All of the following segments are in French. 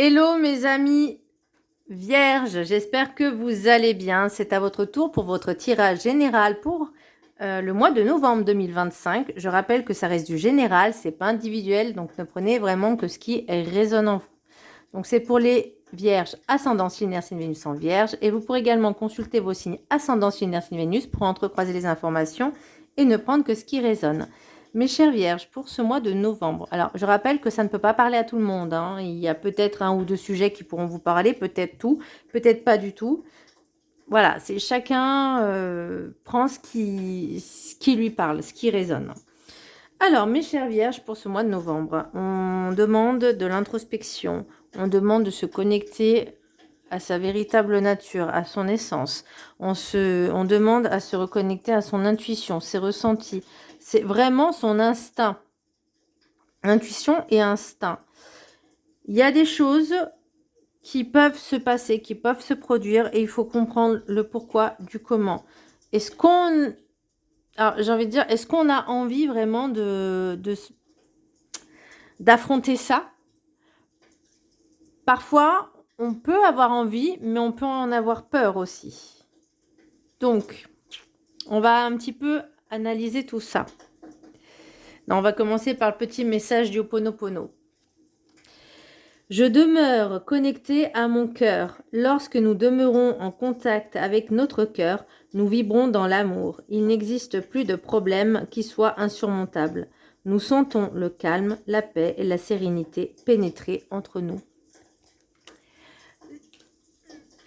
Hello mes amis vierges, j'espère que vous allez bien. C'est à votre tour pour votre tirage général pour le mois de novembre 2025. Je rappelle que ça reste du général, c'est pas individuel, donc ne prenez vraiment que ce qui résonne en vous. Donc c'est pour les vierges ascendant lunaire signe Vénus en vierge, et vous pourrez également consulter vos signes ascendant lunaire signe Vénus pour entrecroiser les informations et ne prendre que ce qui résonne. Mes chères vierges, pour ce mois de novembre, alors je rappelle que ça ne peut pas parler à tout le monde, hein. Il y a peut-être un ou deux sujets qui pourront vous parler, peut-être tout, peut-être pas du tout. Voilà, c'est chacun prend ce qui lui parle, ce qui résonne. Alors, mes chères vierges, pour ce mois de novembre, on demande de l'introspection, on demande de se connecter à sa véritable nature, à son essence. On demande à se reconnecter à son intuition, ses ressentis. C'est vraiment son instinct. Intuition et instinct. Il y a des choses qui peuvent se passer, qui peuvent se produire, et il faut comprendre le pourquoi du comment. Est-ce qu'on... Alors, j'ai envie de dire, est-ce qu'on a envie vraiment d'affronter ça? Parfois, on peut avoir envie, mais on peut en avoir peur aussi. Donc, on va un petit peu analyser tout ça. Non, on va commencer par le petit message du Ho'oponopono. Je demeure connecté à mon cœur. Lorsque nous demeurons en contact avec notre cœur, nous vibrons dans l'amour. Il n'existe plus de problème qui soit insurmontable. Nous sentons le calme, la paix et la sérénité pénétrer entre nous.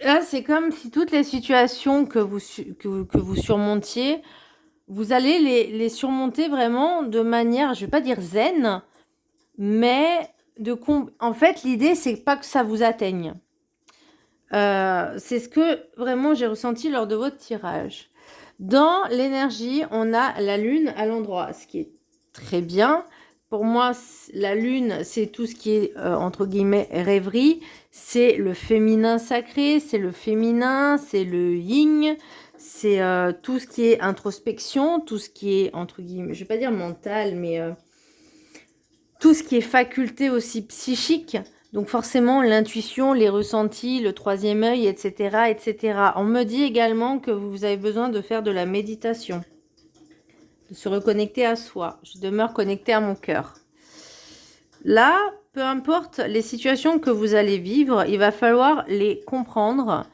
Là, c'est comme si toutes les situations que vous surmontiez, vous allez les surmonter vraiment de manière, je ne vais pas dire zen, mais en fait, l'idée, c'est pas que ça vous atteigne. C'est ce que vraiment j'ai ressenti lors de votre tirage. Dans l'énergie, on a la lune à l'endroit, ce qui est très bien. Pour moi, la lune, c'est tout ce qui est, entre guillemets, rêverie. C'est le féminin sacré, c'est le féminin, c'est le yin, c'est tout ce qui est introspection, tout ce qui est, entre guillemets, je ne vais pas dire mental, mais tout ce qui est faculté aussi psychique. Donc forcément, l'intuition, les ressentis, le troisième œil, etc., etc. On me dit également que vous avez besoin de faire de la méditation, de se reconnecter à soi. Je demeure connectée à mon cœur. Là, peu importe les situations que vous allez vivre, il va falloir les comprendre,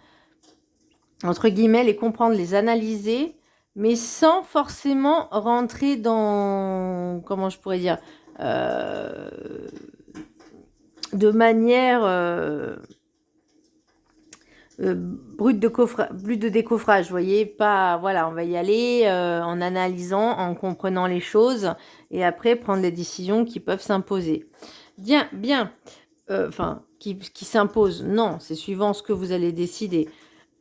entre guillemets, les comprendre, les analyser, mais sans forcément rentrer dans, comment je pourrais dire, de manière brute de décoffrage, vous voyez, pas, voilà, on va y aller en analysant, en comprenant les choses, et après prendre les décisions qui peuvent s'imposer. Bien, enfin, qui s'imposent, non, c'est suivant ce que vous allez décider.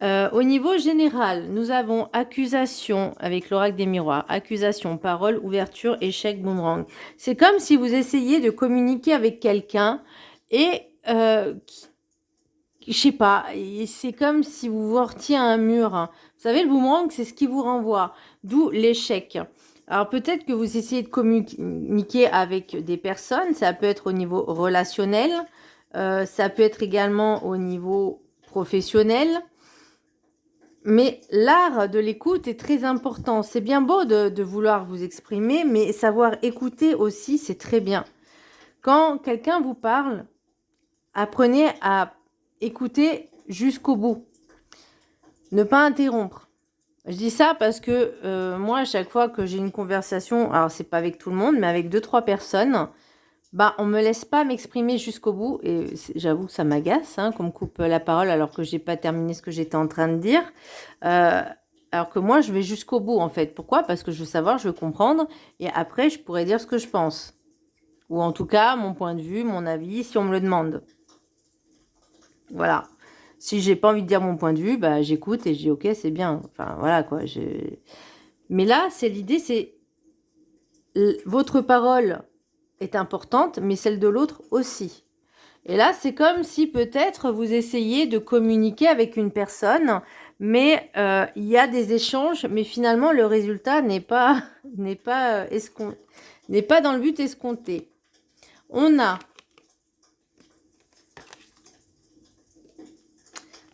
Au niveau général, nous avons accusation avec l'oracle des miroirs, accusation, parole, ouverture, échec, boomerang. C'est comme si vous essayiez de communiquer avec quelqu'un et je sais pas, c'est comme si vous vous heurtiez à un mur. Vous savez, le boomerang, c'est ce qui vous renvoie, d'où l'échec. Alors peut-être que vous essayez de communiquer avec des personnes, ça peut être au niveau relationnel, ça peut être également au niveau professionnel. Mais l'art de l'écoute est très important. C'est bien beau de vouloir vous exprimer, mais savoir écouter aussi, c'est très bien. Quand quelqu'un vous parle, apprenez à écouter jusqu'au bout. Ne pas interrompre. Je dis ça parce que moi, à chaque fois que j'ai une conversation, alors c'est pas avec tout le monde, mais avec 2-3 personnes, bah, on me laisse pas m'exprimer jusqu'au bout. Et j'avoue que ça m'agace, hein, qu'on me coupe la parole alors que j'ai pas terminé ce que j'étais en train de dire. Alors que moi, je vais jusqu'au bout, en fait. Pourquoi? Parce que je veux savoir, je veux comprendre. Et après, je pourrais dire ce que je pense. Ou en tout cas, mon point de vue, mon avis, si on me le demande. Voilà. Si j'ai pas envie de dire mon point de vue, bah, j'écoute et je dis ok, c'est bien. Enfin, voilà quoi. Mais là, c'est l'idée, c'est votre parole est importante, mais celle de l'autre aussi. Et là, c'est comme si peut-être vous essayez de communiquer avec une personne, mais il y a des échanges, mais finalement le résultat n'est pas n'est pas dans le but escompté. On a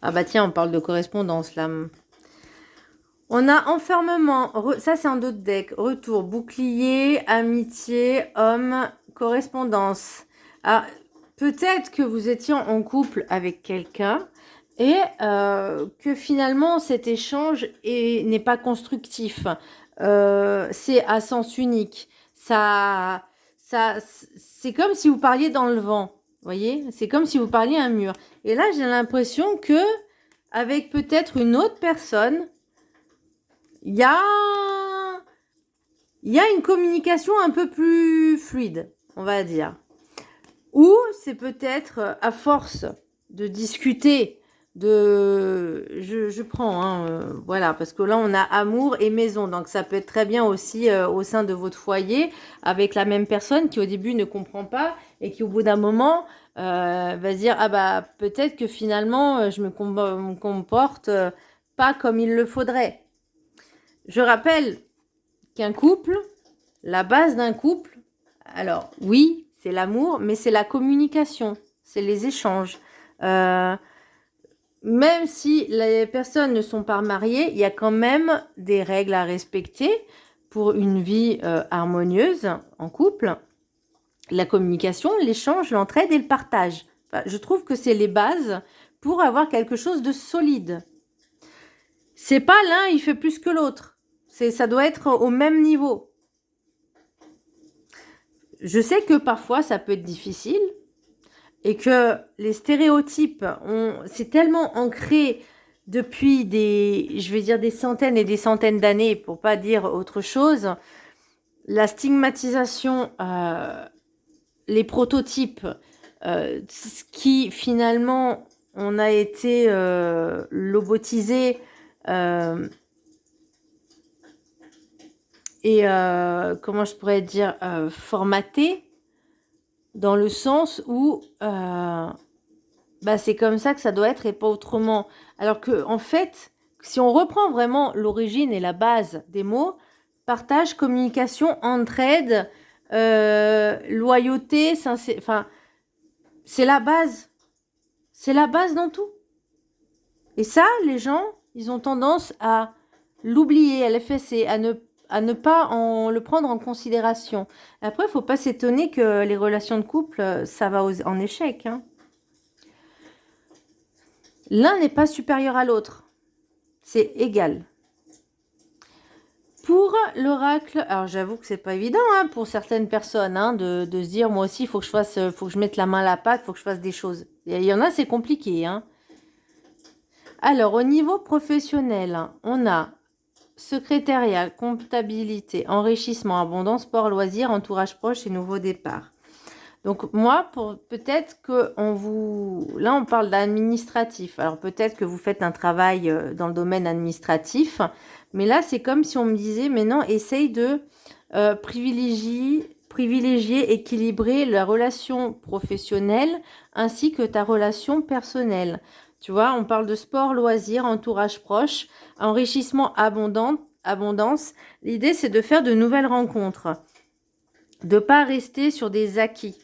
Ah bah tiens, on parle de correspondance là. On a enfermement, ça c'est un autre deck. Retour, bouclier, amitié, homme, correspondance. Alors, peut-être que vous étiez en couple avec quelqu'un et que finalement cet échange n'est pas constructif. C'est à sens unique. C'est comme si vous parliez dans le vent. Vous voyez? C'est comme si vous parliez à un mur. Et là, j'ai l'impression que avec peut-être une autre personne, il y a, une communication un peu plus fluide, on va dire. Ou c'est peut-être à force de discuter, je prends, voilà, parce que là on a amour et maison, donc ça peut être très bien aussi au sein de votre foyer, avec la même personne qui au début ne comprend pas et qui au bout d'un moment va se dire, ah bah peut-être que finalement je me comporte pas comme il le faudrait. Je rappelle qu'un couple, la base d'un couple, alors oui, c'est l'amour, mais c'est la communication, c'est les échanges. Même si les personnes ne sont pas mariées, il y a quand même des règles à respecter pour une vie harmonieuse en couple. La communication, l'échange, l'entraide et le partage. Enfin, je trouve que c'est les bases pour avoir quelque chose de solide. C'est pas l'un, il fait plus que l'autre. Ça doit être au même niveau. Je sais que parfois ça peut être difficile et que les stéréotypes c'est tellement ancré depuis des centaines et des centaines d'années, pour pas dire autre chose. La stigmatisation, les prototypes, ce qui finalement on a été lobotisé et comment je pourrais dire, formaté, dans le sens où c'est comme ça que ça doit être et pas autrement. Alors que en fait, si on reprend vraiment l'origine et la base des mots, partage, communication, entraide, loyauté, enfin, c'est la base. C'est la base dans tout. Et ça, les gens, ils ont tendance à l'oublier, à l'effacer, à ne pas le prendre en considération. Après, il ne faut pas s'étonner que les relations de couple, ça va en échec. L'un n'est pas supérieur à l'autre. C'est égal. Pour l'oracle, alors j'avoue que c'est pas évident pour certaines personnes de se dire moi aussi il faut que je mette la main à la pâte, il faut que je fasse des choses. Il y en a, c'est compliqué. Alors au niveau professionnel, on a secrétariat, comptabilité, enrichissement, abondance, sport, loisirs, entourage proche et nouveau départ. Donc moi, peut-être que là on parle d'administratif. Alors peut-être que vous faites un travail dans le domaine administratif, mais là c'est comme si on me disait, mais non, essaye de privilégier, équilibrer la relation professionnelle ainsi que ta relation personnelle. Tu vois, on parle de sport, loisirs, entourage proche, enrichissement, abondance. L'idée c'est de faire de nouvelles rencontres, de pas rester sur des acquis.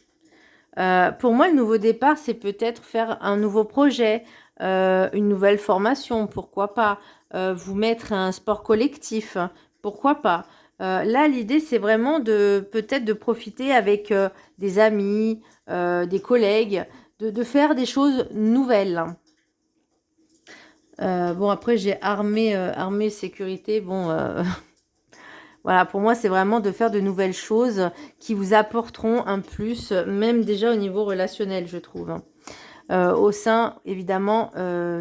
Pour moi, le nouveau départ, c'est peut-être faire un nouveau projet, une nouvelle formation, pourquoi pas. Vous mettre à un sport collectif, pourquoi pas. Là, l'idée, c'est vraiment peut-être de profiter avec des amis, des collègues, de faire des choses nouvelles. Bon, après, j'ai armée sécurité. Bon, voilà, pour moi, c'est vraiment de faire de nouvelles choses qui vous apporteront un plus, même déjà au niveau relationnel, je trouve. Au sein, évidemment,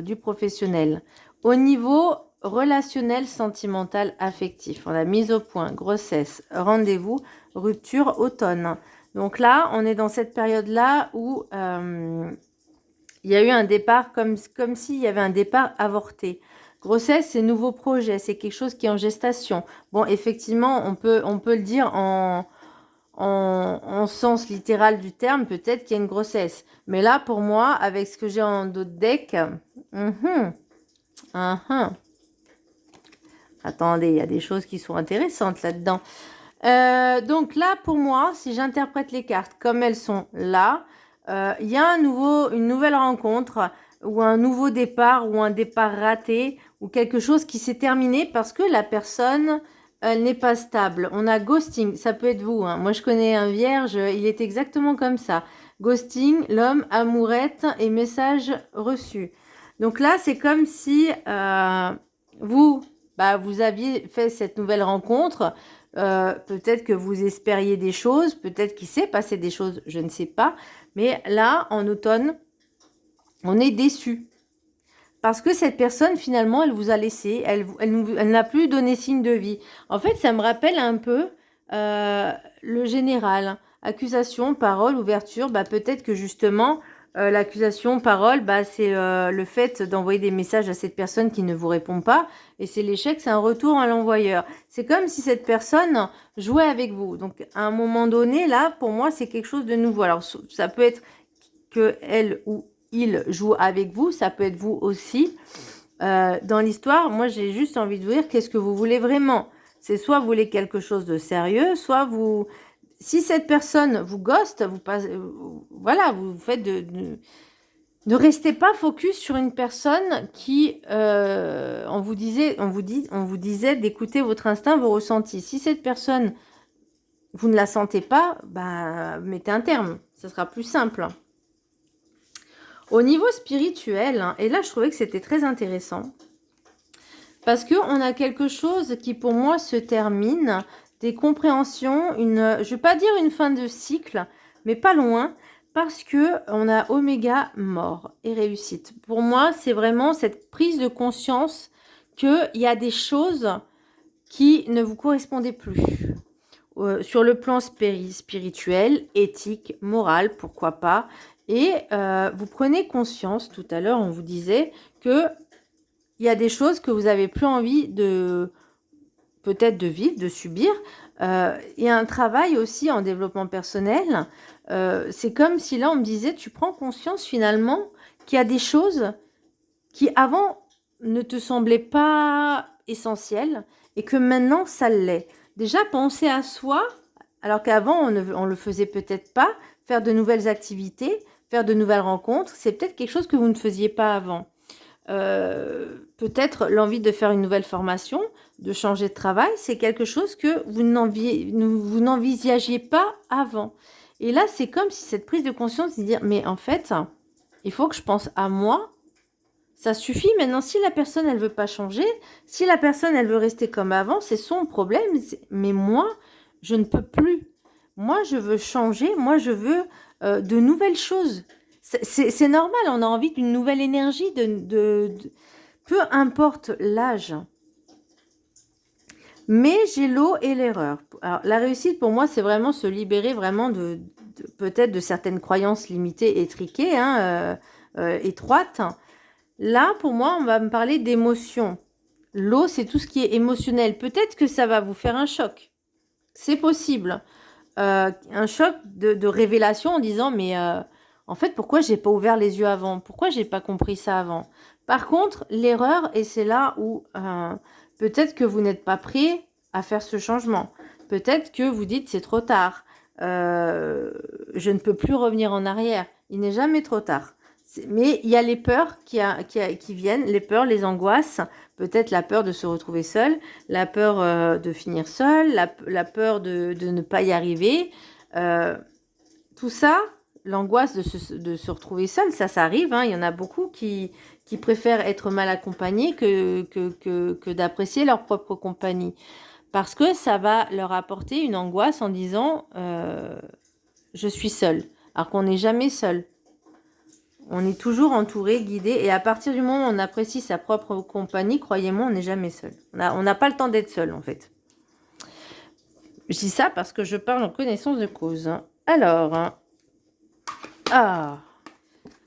du professionnel. Au niveau relationnel, sentimental, affectif, on a mise au point, grossesse, rendez-vous, rupture, automne. Donc là, on est dans cette période-là où il y a eu un départ comme s'il y avait un départ avorté. Grossesse, c'est nouveau projet, c'est quelque chose qui est en gestation. Bon, effectivement, on peut le dire en sens littéral du terme, peut-être qu'il y a une grossesse. Mais là, pour moi, avec ce que j'ai en d'autres decks, attendez, il y a des choses qui sont intéressantes là-dedans. Donc là, pour moi, si j'interprète les cartes comme elles sont là, il y a une nouvelle rencontre. ou un nouveau départ ou un départ raté ou quelque chose qui s'est terminé parce que la personne elle n'est pas stable. On a ghosting, ça peut être vous, hein. Moi, je connais un vierge, il est exactement comme ça. Ghosting, l'homme, amourette et message reçu. Donc là, c'est comme si vous, vous aviez fait cette nouvelle rencontre. Peut-être que vous espériez des choses, peut-être qu'il s'est passé des choses, je ne sais pas. Mais là, en automne, on est déçu. Parce que cette personne, finalement, elle vous a laissé, elle n'a plus donné signe de vie. En fait, ça me rappelle un peu le général. Accusation, parole, ouverture. Peut-être que justement, l'accusation, parole, c'est le fait d'envoyer des messages à cette personne qui ne vous répond pas. Et c'est l'échec, c'est un retour à l'envoyeur. C'est comme si cette personne jouait avec vous. Donc, à un moment donné, là, pour moi, c'est quelque chose de nouveau. Alors, ça peut être que elle ou il joue avec vous, ça peut être vous aussi. Dans l'histoire, moi j'ai juste envie de vous dire qu'est-ce que vous voulez vraiment. C'est soit vous voulez quelque chose de sérieux, soit vous... Si cette personne vous ghost, vous passez, voilà, vous faites ne restez pas focus sur une personne qui, on vous disait d'écouter votre instinct, vos ressentis. Si cette personne, vous ne la sentez pas, mettez un terme. Ce sera plus simple. Au niveau spirituel, et là je trouvais que c'était très intéressant, parce qu'on a quelque chose qui pour moi se termine, des compréhensions, je ne vais pas dire une fin de cycle, mais pas loin, parce que on a Oméga mort et réussite. Pour moi, c'est vraiment cette prise de conscience qu'il y a des choses qui ne vous correspondaient plus. Sur le plan spirituel, éthique, moral, pourquoi pas. Et vous prenez conscience, tout à l'heure on vous disait, qu'il y a des choses que vous n'avez plus envie de peut-être de vivre, de subir. Il y a un travail aussi en développement personnel. C'est comme si là on me disait, tu prends conscience finalement qu'il y a des choses qui avant ne te semblaient pas essentielles et que maintenant ça l'est. Déjà penser à soi, alors qu'avant on ne le faisait peut-être pas, faire de nouvelles activités, faire de nouvelles rencontres, c'est peut-être quelque chose que vous ne faisiez pas avant. Peut-être l'envie de faire une nouvelle formation, de changer de travail, c'est quelque chose que vous n'envisagiez pas avant. Et là, c'est comme si cette prise de conscience de dire, mais en fait, il faut que je pense à moi. Ça suffit maintenant. Si la personne, elle veut pas changer, si la personne, elle veut rester comme avant, c'est son problème. Mais moi, je ne peux plus. Moi, je veux changer. Moi, je veux de nouvelles choses. C'est normal. On a envie d'une nouvelle énergie, peu importe l'âge. Mais j'ai l'eau et l'erreur. Alors, la réussite, pour moi, c'est vraiment se libérer vraiment peut-être de certaines croyances limitées, étriquées, étroites. Là, pour moi, on va me parler d'émotion. L'eau, c'est tout ce qui est émotionnel. Peut-être que ça va vous faire un choc. C'est possible. Un choc de révélation en disant, mais en fait, pourquoi j'ai pas ouvert les yeux avant? Pourquoi j'ai pas compris ça avant? Par contre, l'erreur, et c'est là où peut-être que vous n'êtes pas prêt à faire ce changement. Peut-être que vous dites, c'est trop tard. Je ne peux plus revenir en arrière. Il n'est jamais trop tard. Mais il y a les peurs qui viennent, les peurs, les angoisses, peut-être la peur de se retrouver seul, la peur de finir seul, la peur de ne pas y arriver. Tout ça, l'angoisse de se retrouver seul, ça arrive. Il y en a beaucoup qui préfèrent être mal accompagnés que d'apprécier leur propre compagnie. Parce que ça va leur apporter une angoisse en disant je suis seul. Alors qu'on n'est jamais seul. On est toujours entouré, guidé, et à partir du moment où on apprécie sa propre compagnie, croyez-moi, on n'est jamais seul. On n'a pas le temps d'être seul, en fait. Je dis ça parce que je parle en connaissance de cause. Alors,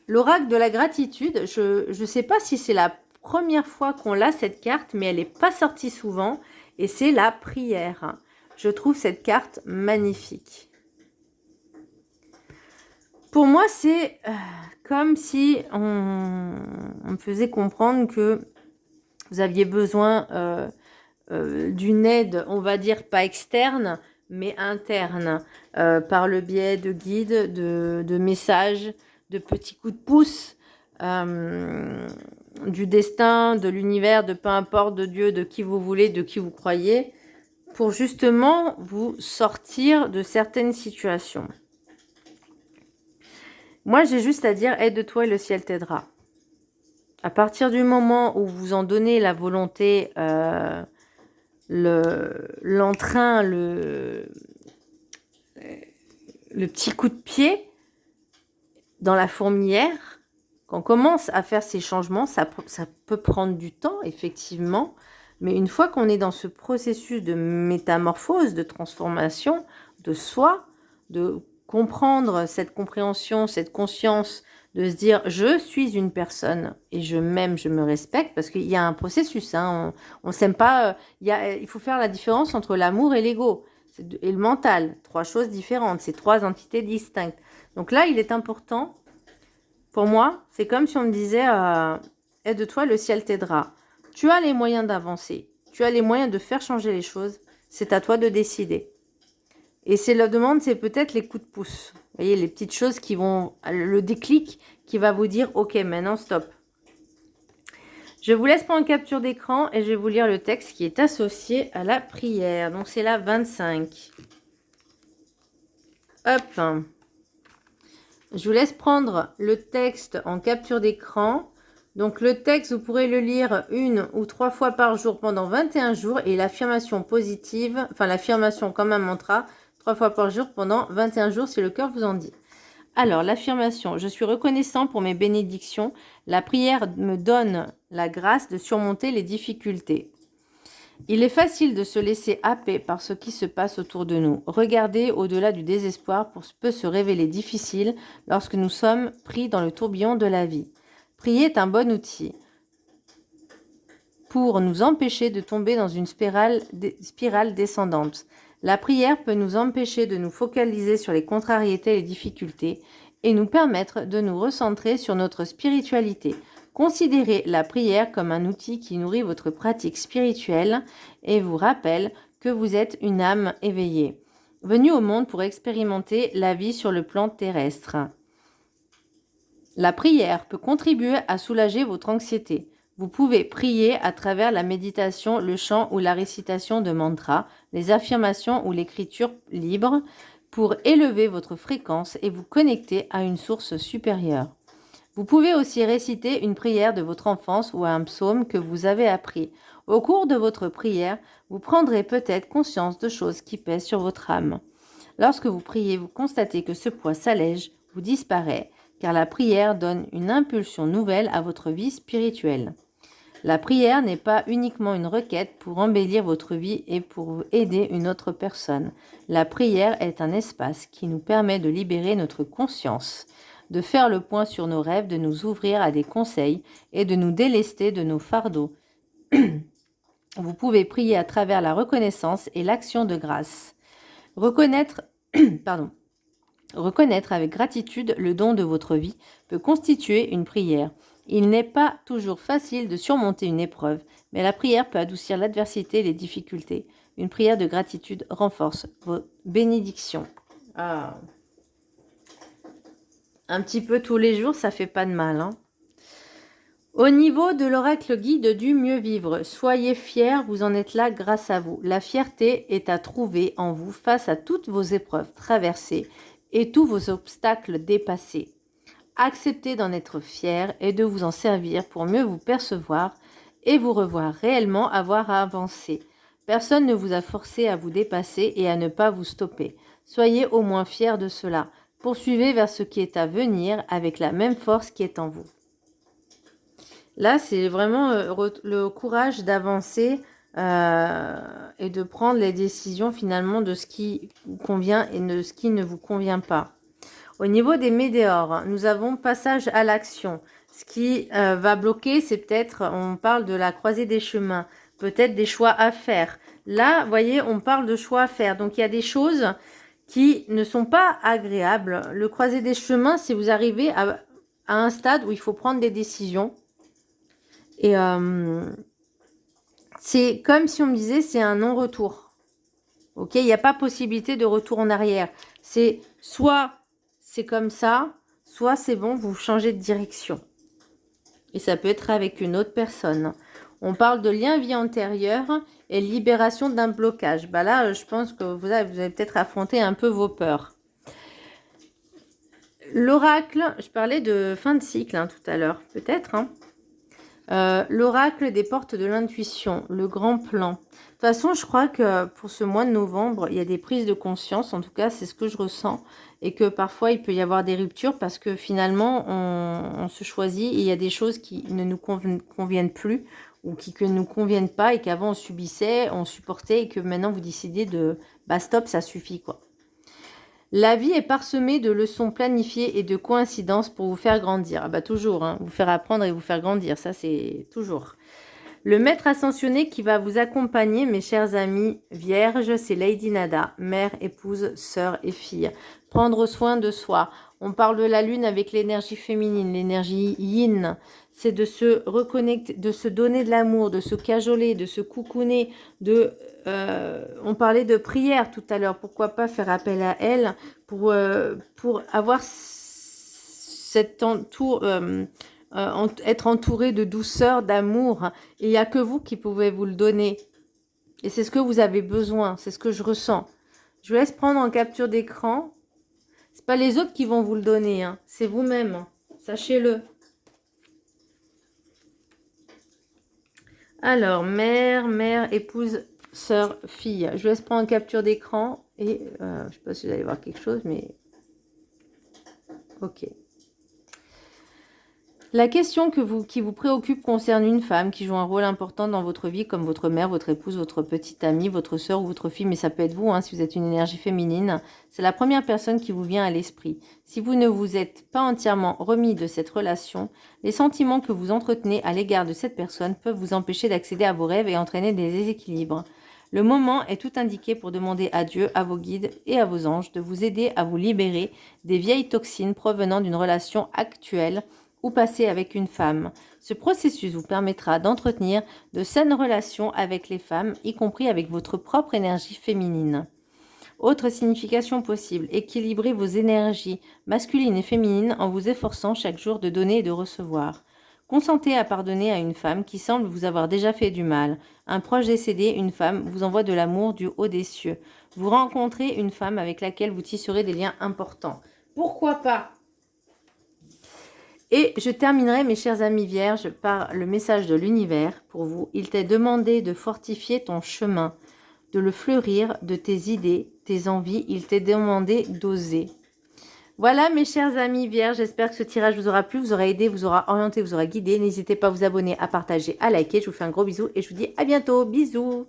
l'oracle de la gratitude, je ne sais pas si c'est la première fois qu'on l'a, cette carte, mais elle n'est pas sortie souvent, et c'est la prière. Je trouve cette carte magnifique. Pour moi, c'est comme si on me faisait comprendre que vous aviez besoin d'une aide, on va dire pas externe, mais interne, par le biais de guides, de messages, de petits coups de pouce. du destin, de l'univers, de peu importe, de Dieu, de qui vous voulez, de qui vous croyez, pour justement vous sortir de certaines situations. Moi, j'ai juste à dire, aide-toi et le ciel t'aidera. À partir du moment où vous en donnez la volonté, l'entrain, le petit coup de pied dans la fourmilière, quand on commence à faire ces changements, ça peut prendre du temps, effectivement, mais une fois qu'on est dans ce processus de métamorphose, de transformation de soi, de comprendre cette compréhension, cette conscience, de se dire je suis une personne et je m'aime, je me respecte, parce qu'il y a un processus, hein, on ne s'aime pas, il faut faire la différence entre l'amour et l'ego et le mental, 3 choses différentes, c'est 3 entités distinctes. Donc là, il est important, pour moi, c'est comme si on me disait aide-toi, le ciel t'aidera. Tu as les moyens d'avancer, tu as les moyens de faire changer les choses, c'est à toi de décider. Et c'est la demande, c'est peut-être les coups de pouce. Vous voyez, les petites choses qui vont, le déclic qui va vous dire ok, maintenant stop. Je vous laisse prendre capture d'écran et je vais vous lire le texte qui est associé à la prière. Donc c'est la 25. Hop. Je vous laisse prendre le texte en capture d'écran. Donc le texte, vous pourrez le lire 1 ou 3 fois par jour pendant 21 jours et l'affirmation positive, enfin l'affirmation comme un mantra, 3 fois par jour pendant 21 jours si le cœur vous en dit. Alors, l'affirmation, je suis reconnaissant pour mes bénédictions. La prière me donne la grâce de surmonter les difficultés. Il est facile de se laisser happer par ce qui se passe autour de nous. Regarder au-delà du désespoir peut se révéler difficile lorsque nous sommes pris dans le tourbillon de la vie. Prier est un bon outil pour nous empêcher de tomber dans une spirale descendante. La prière peut nous empêcher de nous focaliser sur les contrariétés et les difficultés et nous permettre de nous recentrer sur notre spiritualité. Considérez la prière comme un outil qui nourrit votre pratique spirituelle et vous rappelle que vous êtes une âme éveillée, venue au monde pour expérimenter la vie sur le plan terrestre. La prière peut contribuer à soulager votre anxiété. Vous pouvez prier à travers la méditation, le chant ou la récitation de mantras, les affirmations ou l'écriture libre pour élever votre fréquence et vous connecter à une source supérieure. Vous pouvez aussi réciter une prière de votre enfance ou un psaume que vous avez appris. Au cours de votre prière, vous prendrez peut-être conscience de choses qui pèsent sur votre âme. Lorsque vous priez, vous constatez que ce poids s'allège ou disparaît, car la prière donne une impulsion nouvelle à votre vie spirituelle. La prière n'est pas uniquement une requête pour embellir votre vie et pour aider une autre personne. La prière est un espace qui nous permet de libérer notre conscience, de faire le point sur nos rêves, de nous ouvrir à des conseils et de nous délester de nos fardeaux. Vous pouvez prier à travers la reconnaissance et l'action de grâce. Reconnaître avec gratitude le don de votre vie peut constituer une prière. Il n'est pas toujours facile de surmonter une épreuve, mais la prière peut adoucir l'adversité et les difficultés. Une prière de gratitude renforce vos bénédictions. Ah. Un petit peu tous les jours, ça fait pas de mal, hein. Au niveau de l'oracle guide du mieux vivre, soyez fiers, vous en êtes là grâce à vous. La fierté est à trouver en vous face à toutes vos épreuves traversées et tous vos obstacles dépassés. Acceptez d'en être fier et de vous en servir pour mieux vous percevoir et vous revoir réellement avoir à avancer. Personne ne vous a forcé à vous dépasser et à ne pas vous stopper. Soyez au moins fiers de cela. Poursuivez vers ce qui est à venir avec la même force qui est en vous. Là, c'est vraiment le courage d'avancer et de prendre les décisions finalement de ce qui vous convient et de ce qui ne vous convient pas. Au niveau des météores, nous avons passage à l'action. Ce qui va bloquer, c'est peut-être, on parle de la croisée des chemins, peut-être des choix à faire. Là, vous voyez, on parle de choix à faire. Donc, il y a des choses qui ne sont pas agréables. Le croisé des chemins, c'est vous arrivez à un stade où il faut prendre des décisions. Et c'est comme si on me disait, c'est un non-retour. Ok, il n'y a pas possibilité de retour en arrière. C'est soit c'est comme ça, soit c'est bon, vous changez de direction. Et ça peut être avec une autre personne. On parle de lien vie antérieure et libération d'un blocage. Bah là, je pense que vous avez peut-être affronté un peu vos peurs. L'oracle, je parlais de fin de cycle tout à l'heure, peut-être. L'oracle des portes de l'intuition, le grand plan. De toute façon, je crois que pour ce mois de novembre, il y a des prises de conscience. En tout cas, c'est ce que je ressens. Et que parfois, il peut y avoir des ruptures parce que finalement, on se choisit et il y a des choses qui ne nous conviennent plus ou qui ne nous conviennent pas et qu'avant, on subissait, on supportait et que maintenant, vous décidez de bah stop, ça suffit quoi. La vie est parsemée de leçons planifiées et de coïncidences pour vous faire grandir. Ah bah toujours, vous faire apprendre et vous faire grandir, ça c'est toujours. Le maître ascensionné qui va vous accompagner, mes chers amis vierges, c'est Lady Nada, mère, épouse, sœur et fille. Prendre soin de soi. On parle de la lune avec l'énergie féminine, l'énergie yin. C'est de se reconnecter, de se donner de l'amour, de se cajoler, de se coucouner, on parlait de prière tout à l'heure. Pourquoi pas faire appel à elle pour avoir cette être entouré de douceur, d'amour. Et il n'y a que vous qui pouvez vous le donner. Et c'est ce que vous avez besoin. C'est ce que je ressens. Je vous laisse prendre en capture d'écran. C'est pas les autres qui vont vous le donner. C'est vous-même. Sachez-le. Alors, mère, épouse, sœur, fille. Je vous laisse prendre en capture d'écran. Et je ne sais pas si vous allez voir quelque chose, mais... Ok. La question qui vous préoccupe concerne une femme qui joue un rôle important dans votre vie, comme votre mère, votre épouse, votre petite amie, votre sœur ou votre fille, mais ça peut être vous, si vous êtes une énergie féminine. C'est la première personne qui vous vient à l'esprit. Si vous ne vous êtes pas entièrement remis de cette relation, les sentiments que vous entretenez à l'égard de cette personne peuvent vous empêcher d'accéder à vos rêves et entraîner des déséquilibres. Le moment est tout indiqué pour demander à Dieu, à vos guides et à vos anges de vous aider à vous libérer des vieilles toxines provenant d'une relation actuelle ou passée avec une femme. Ce processus vous permettra d'entretenir de saines relations avec les femmes, y compris avec votre propre énergie féminine. Autre signification possible, équilibrez vos énergies masculines et féminines en vous efforçant chaque jour de donner et de recevoir. Consentez à pardonner à une femme qui semble vous avoir déjà fait du mal. Un proche décédé, une femme, vous envoie de l'amour du haut des cieux. Vous rencontrez une femme avec laquelle vous tisserez des liens importants. Pourquoi pas ? Et je terminerai, mes chers amis vierges, par le message de l'univers pour vous. Il t'est demandé de fortifier ton chemin, de le fleurir de tes idées, tes envies. Il t'est demandé d'oser. Voilà, mes chers amis vierges, j'espère que ce tirage vous aura plu, vous aura aidé, vous aura orienté, vous aura guidé. N'hésitez pas à vous abonner, à partager, à liker. Je vous fais un gros bisou et je vous dis à bientôt. Bisous.